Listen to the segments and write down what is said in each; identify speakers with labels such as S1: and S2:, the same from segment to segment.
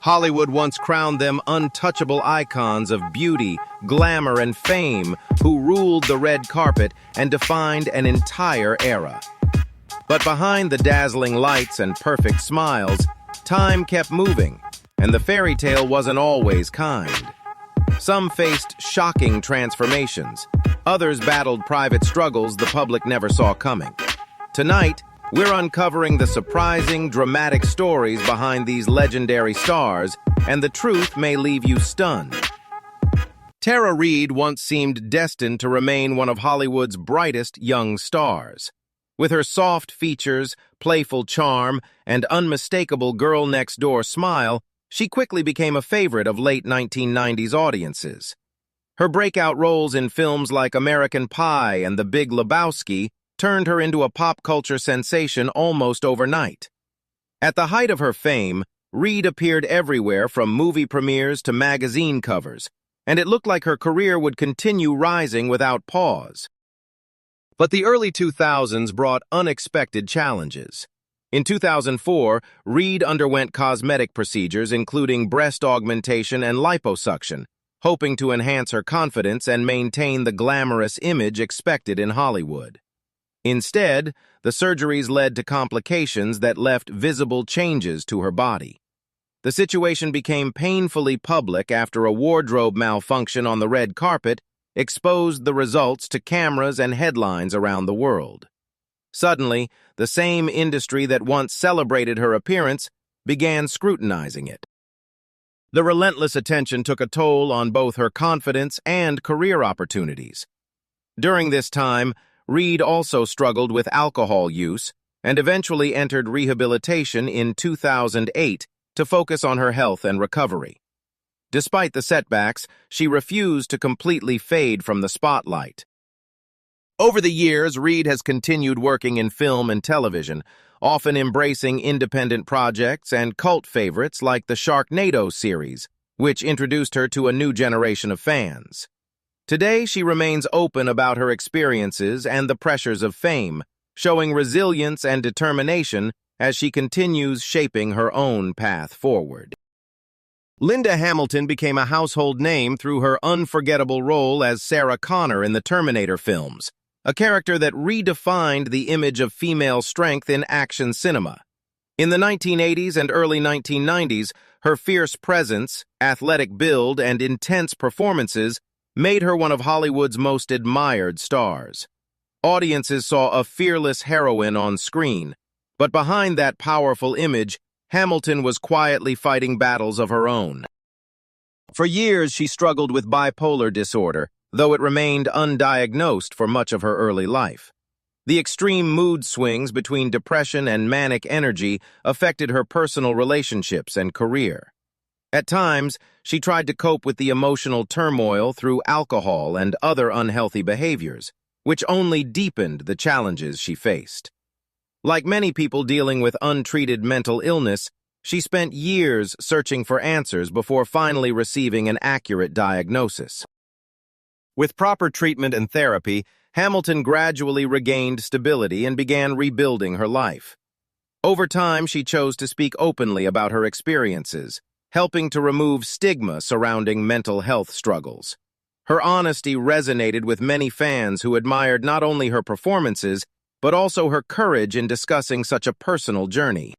S1: Hollywood once crowned them untouchable icons of beauty, glamour, and fame who ruled the red carpet and defined an entire era. But behind the dazzling lights and perfect smiles, time kept moving, and the fairy tale wasn't always kind. Some faced shocking transformations. Others battled private struggles the public never saw coming. Tonight, we're uncovering the surprising, dramatic stories behind these legendary stars, and the truth may leave you stunned. Tara Reid once seemed destined to remain one of Hollywood's brightest young stars. With her soft features, playful charm, and unmistakable girl-next-door smile, she quickly became a favorite of late 1990s audiences. Her breakout roles in films like American Pie and The Big Lebowski turned her into a pop culture sensation almost overnight. At the height of her fame, Reid appeared everywhere from movie premieres to magazine covers, and it looked like her career would continue rising without pause. But the early 2000s brought unexpected challenges. In 2004, Reid underwent cosmetic procedures including breast augmentation and liposuction, hoping to enhance her confidence and maintain the glamorous image expected in Hollywood. Instead, the surgeries led to complications that left visible changes to her body. The situation became painfully public after a wardrobe malfunction on the red carpet exposed the results to cameras and headlines around the world. Suddenly, the same industry that once celebrated her appearance began scrutinizing it. The relentless attention took a toll on both her confidence and career opportunities. During this time, Reid also struggled with alcohol use and eventually entered rehabilitation in 2008 to focus on her health and recovery. Despite the setbacks, she refused to completely fade from the spotlight. Over the years, Reid has continued working in film and television, often embracing independent projects and cult favorites like the Sharknado series, which introduced her to a new generation of fans. Today, she remains open about her experiences and the pressures of fame, showing resilience and determination as she continues shaping her own path forward. Linda Hamilton became a household name through her unforgettable role as Sarah Connor in the Terminator films, a character that redefined the image of female strength in action cinema. In the 1980s and early 1990s, her fierce presence, athletic build, and intense performances made her one of Hollywood's most admired stars. Audiences saw a fearless heroine on screen, but behind that powerful image, Hamilton was quietly fighting battles of her own. For years, she struggled with bipolar disorder, though it remained undiagnosed for much of her early life. The extreme mood swings between depression and manic energy affected her personal relationships and career. At times, she tried to cope with the emotional turmoil through alcohol and other unhealthy behaviors, which only deepened the challenges she faced. Like many people dealing with untreated mental illness, she spent years searching for answers before finally receiving an accurate diagnosis. With proper treatment and therapy, Hamilton gradually regained stability and began rebuilding her life. Over time, she chose to speak openly about her experiences, helping to remove stigma surrounding mental health struggles. Her honesty resonated with many fans who admired not only her performances, but also her courage in discussing such a personal journey.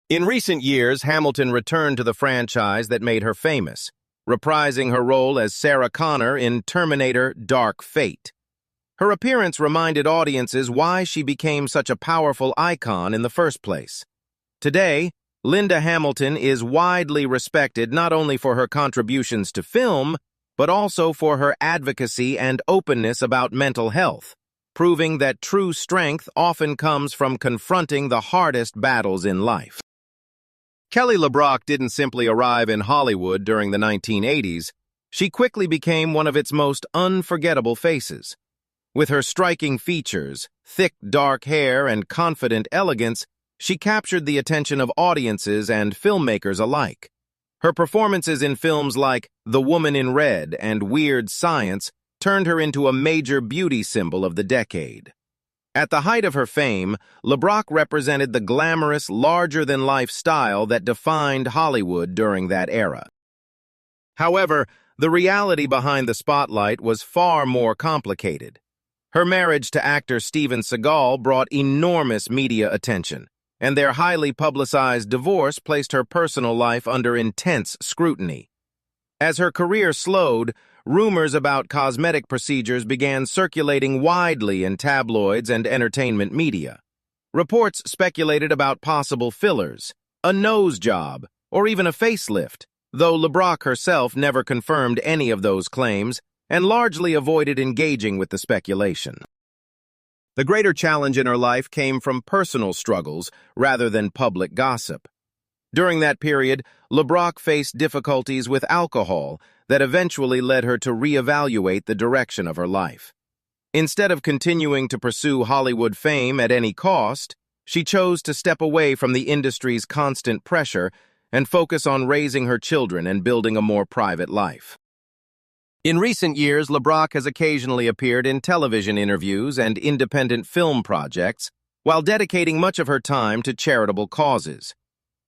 S1: In recent years, Hamilton returned to the franchise that made her famous, reprising her role as Sarah Connor in Terminator: Dark Fate. Her appearance reminded audiences why she became such a powerful icon in the first place. Today, Linda Hamilton is widely respected not only for her contributions to film, but also for her advocacy and openness about mental health, proving that true strength often comes from confronting the hardest battles in life. Kelly LeBrock didn't simply arrive in Hollywood during the 1980s, she quickly became one of its most unforgettable faces. With her striking features, thick dark hair, and confident elegance, she captured the attention of audiences and filmmakers alike. Her performances in films like The Woman in Red and Weird Science turned her into a major beauty symbol of the decade. At the height of her fame, LeBrock represented the glamorous, larger-than-life style that defined Hollywood during that era. However, the reality behind the spotlight was far more complicated. Her marriage to actor Steven Seagal brought enormous media attention, and their highly publicized divorce placed her personal life under intense scrutiny. As her career slowed, rumors about cosmetic procedures began circulating widely in tabloids and entertainment media. Reports speculated about possible fillers, a nose job, or even a facelift, though LeBrock herself never confirmed any of those claims and largely avoided engaging with the speculation. The greater challenge in her life came from personal struggles rather than public gossip. During that period, LeBrock faced difficulties with alcohol that eventually led her to reevaluate the direction of her life. Instead of continuing to pursue Hollywood fame at any cost, she chose to step away from the industry's constant pressure and focus on raising her children and building a more private life. In recent years, LeBrock has occasionally appeared in television interviews and independent film projects, while dedicating much of her time to charitable causes.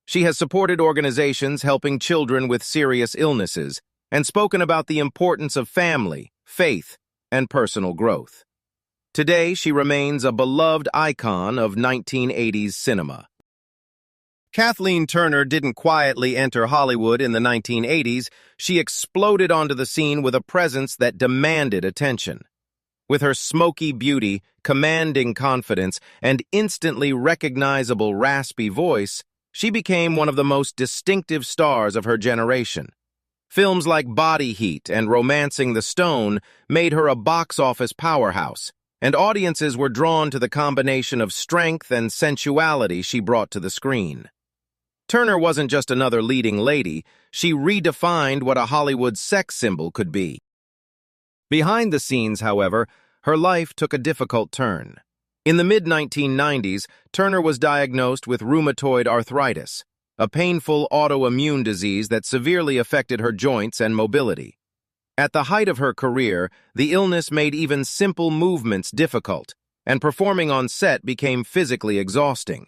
S1: She has supported organizations helping children with serious illnesses and spoken about the importance of family, faith, and personal growth. Today, she remains a beloved icon of 1980s cinema. Kathleen Turner didn't quietly enter Hollywood in the 1980s. She exploded onto the scene with a presence that demanded attention. With her smoky beauty, commanding confidence, and instantly recognizable raspy voice, she became one of the most distinctive stars of her generation. Films like Body Heat and Romancing the Stone made her a box office powerhouse, and audiences were drawn to the combination of strength and sensuality she brought to the screen. Turner wasn't just another leading lady, she redefined what a Hollywood sex symbol could be. Behind the scenes, however, her life took a difficult turn. In the mid-1990s, Turner was diagnosed with rheumatoid arthritis, a painful autoimmune disease that severely affected her joints and mobility. At the height of her career, the illness made even simple movements difficult, and performing on set became physically exhausting.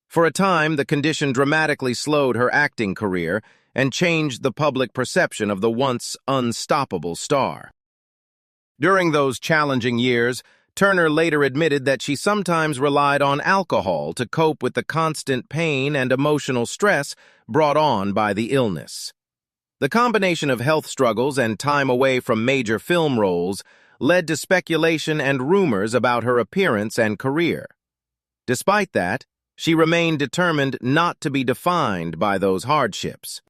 S1: For a time, the condition dramatically slowed her acting career and changed the public perception of the once unstoppable star. During those challenging years, Turner later admitted that she sometimes relied on alcohol to cope with the constant pain and emotional stress brought on by the illness. The combination of health struggles and time away from major film roles led to speculation and rumors about her appearance and career. Despite that, she remained determined not to be defined by those hardships.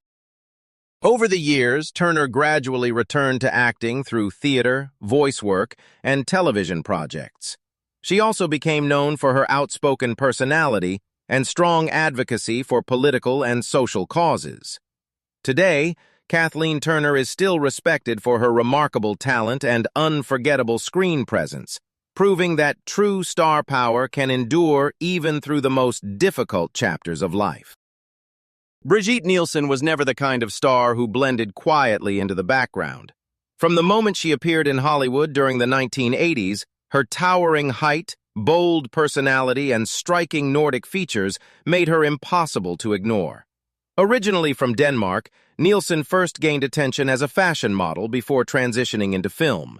S1: Over the years, Turner gradually returned to acting through theater, voice work, and television projects. She also became known for her outspoken personality and strong advocacy for political and social causes. Today, Kathleen Turner is still respected for her remarkable talent and unforgettable screen presence, proving that true star power can endure even through the most difficult chapters of life. Brigitte Nielsen was never the kind of star who blended quietly into the background. From the moment she appeared in Hollywood during the 1980s, her towering height, bold personality, and striking Nordic features made her impossible to ignore. Originally from Denmark, Nielsen first gained attention as a fashion model before transitioning into film.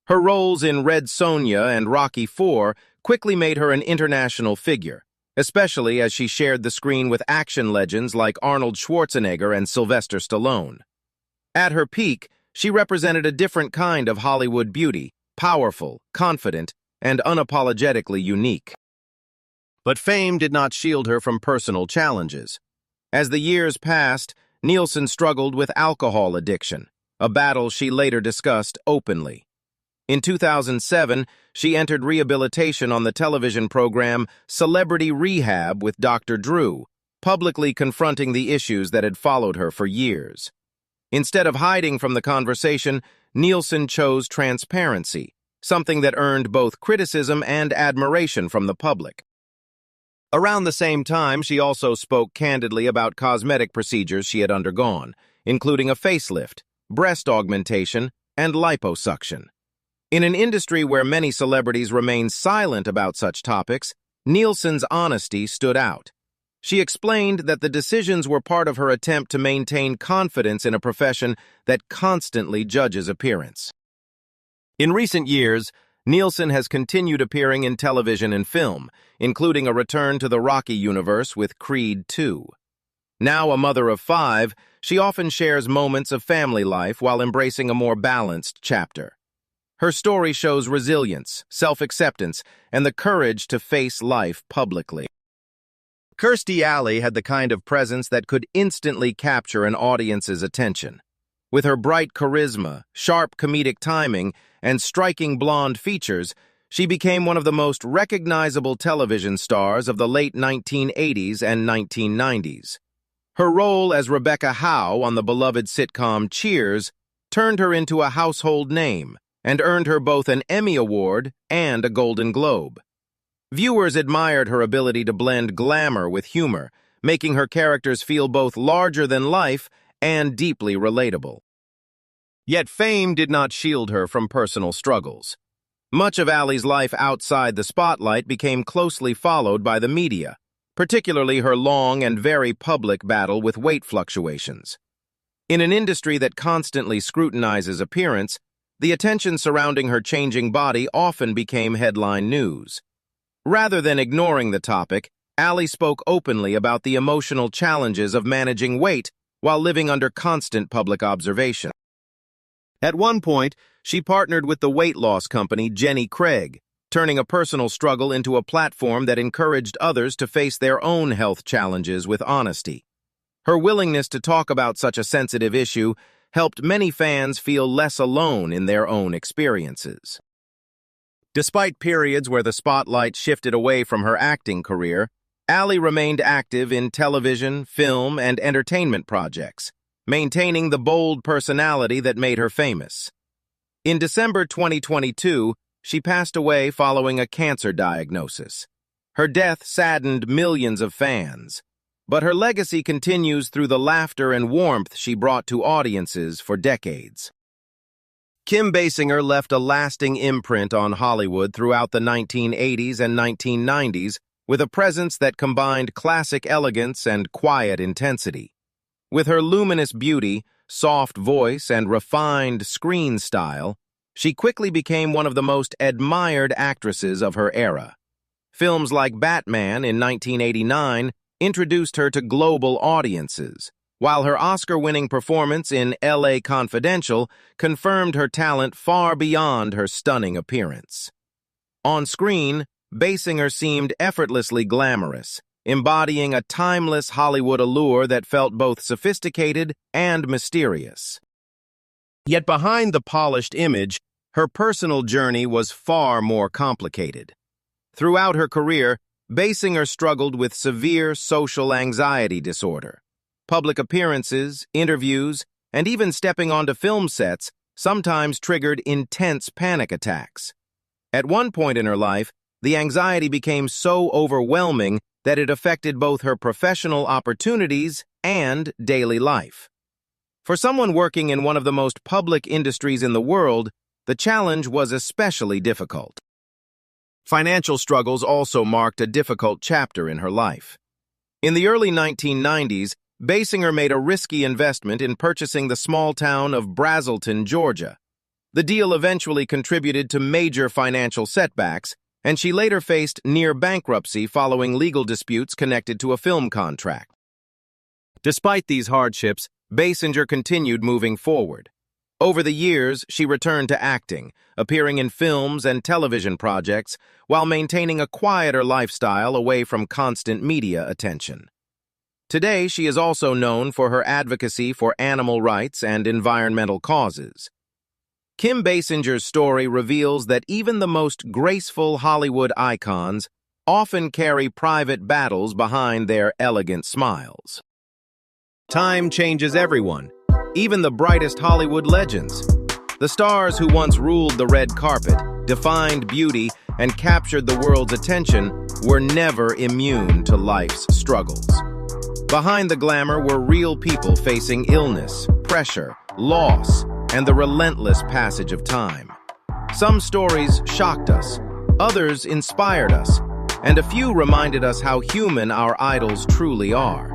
S1: Her roles in Red Sonja and Rocky IV quickly made her an international figure, especially as she shared the screen with action legends like Arnold Schwarzenegger and Sylvester Stallone. At her peak, she represented a different kind of Hollywood beauty, powerful, confident, and unapologetically unique. But fame did not shield her from personal challenges. As the years passed, Nielsen struggled with alcohol addiction, a battle she later discussed openly. In 2007, she entered rehabilitation on the television program Celebrity Rehab with Dr. Drew, publicly confronting the issues that had followed her for years. Instead of hiding from the conversation, Nielsen chose transparency, something that earned both criticism and admiration from the public. Around the same time, she also spoke candidly about cosmetic procedures she had undergone, including a facelift, breast augmentation, and liposuction. In an industry where many celebrities remain silent about such topics, Nielsen's honesty stood out. She explained that the decisions were part of her attempt to maintain confidence in a profession that constantly judges appearance. In recent years, Nielsen has continued appearing in television and film, including a return to the Rocky universe with Creed 2. Now a mother of 5, she often shares moments of family life while embracing a more balanced chapter. Her story shows resilience, self-acceptance, and the courage to face life publicly. Kirstie Alley had the kind of presence that could instantly capture an audience's attention. With her bright charisma, sharp comedic timing, and striking blonde features, she became one of the most recognizable television stars of the late 1980s and 1990s. Her role as Rebecca Howe on the beloved sitcom Cheers turned her into a household name and earned her both an Emmy Award and a Golden Globe. Viewers admired her ability to blend glamour with humor, making her characters feel both larger than life and deeply relatable. Yet fame did not shield her from personal struggles. Much of Alley's life outside the spotlight became closely followed by the media, particularly her long and very public battle with weight fluctuations. In an industry that constantly scrutinizes appearance, the attention surrounding her changing body often became headline news. Rather than ignoring the topic, Alley spoke openly about the emotional challenges of managing weight while living under constant public observation. At one point, she partnered with the weight loss company Jenny Craig, turning a personal struggle into a platform that encouraged others to face their own health challenges with honesty. Her willingness to talk about such a sensitive issue helped many fans feel less alone in their own experiences. Despite periods where the spotlight shifted away from her acting career, Alley remained active in television, film, and entertainment projects, maintaining the bold personality that made her famous. In December 2022, she passed away following a cancer diagnosis. Her death saddened millions of fans, but her legacy continues through the laughter and warmth she brought to audiences for decades. Kim Basinger left a lasting imprint on Hollywood throughout the 1980s and 1990s with a presence that combined classic elegance and quiet intensity. With her luminous beauty, soft voice, and refined screen style, she quickly became one of the most admired actresses of her era. Films like Batman in 1989 introduced her to global audiences, while her Oscar-winning performance in L.A. Confidential confirmed her talent far beyond her stunning appearance. On screen, Basinger seemed effortlessly glamorous, embodying a timeless Hollywood allure that felt both sophisticated and mysterious. Yet behind the polished image, her personal journey was far more complicated. Throughout her career, Basinger struggled with severe social anxiety disorder. Public appearances, interviews, and even stepping onto film sets sometimes triggered intense panic attacks. At one point in her life, the anxiety became so overwhelming that it affected both her professional opportunities and daily life. For someone working in one of the most public industries in the world, the challenge was especially difficult. Financial struggles also marked a difficult chapter in her life. In the early 1990s, Basinger made a risky investment in purchasing the small town of Brazelton, Georgia. The deal eventually contributed to major financial setbacks, and she later faced near bankruptcy following legal disputes connected to a film contract. Despite these hardships, Basinger continued moving forward. Over the years, she returned to acting, appearing in films and television projects while maintaining a quieter lifestyle away from constant media attention. Today, she is also known for her advocacy for animal rights and environmental causes. Kim Basinger's story reveals that even the most graceful Hollywood icons often carry private battles behind their elegant smiles. Time changes everyone, even the brightest Hollywood legends. The stars who once ruled the red carpet, defined beauty, and captured the world's attention were never immune to life's struggles. Behind the glamour were real people facing illness, pressure, loss, and the relentless passage of time. Some stories shocked us, others inspired us, and a few reminded us how human our idols truly are.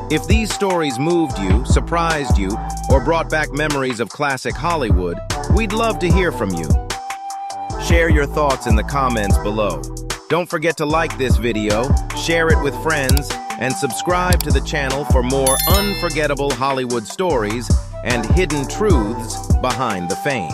S1: If these stories moved you, surprised you, or brought back memories of classic Hollywood, we'd love to hear from you. Share your thoughts in the comments below. Don't forget to like this video, share it with friends, and subscribe to the channel for more unforgettable Hollywood stories and hidden truths behind the fame.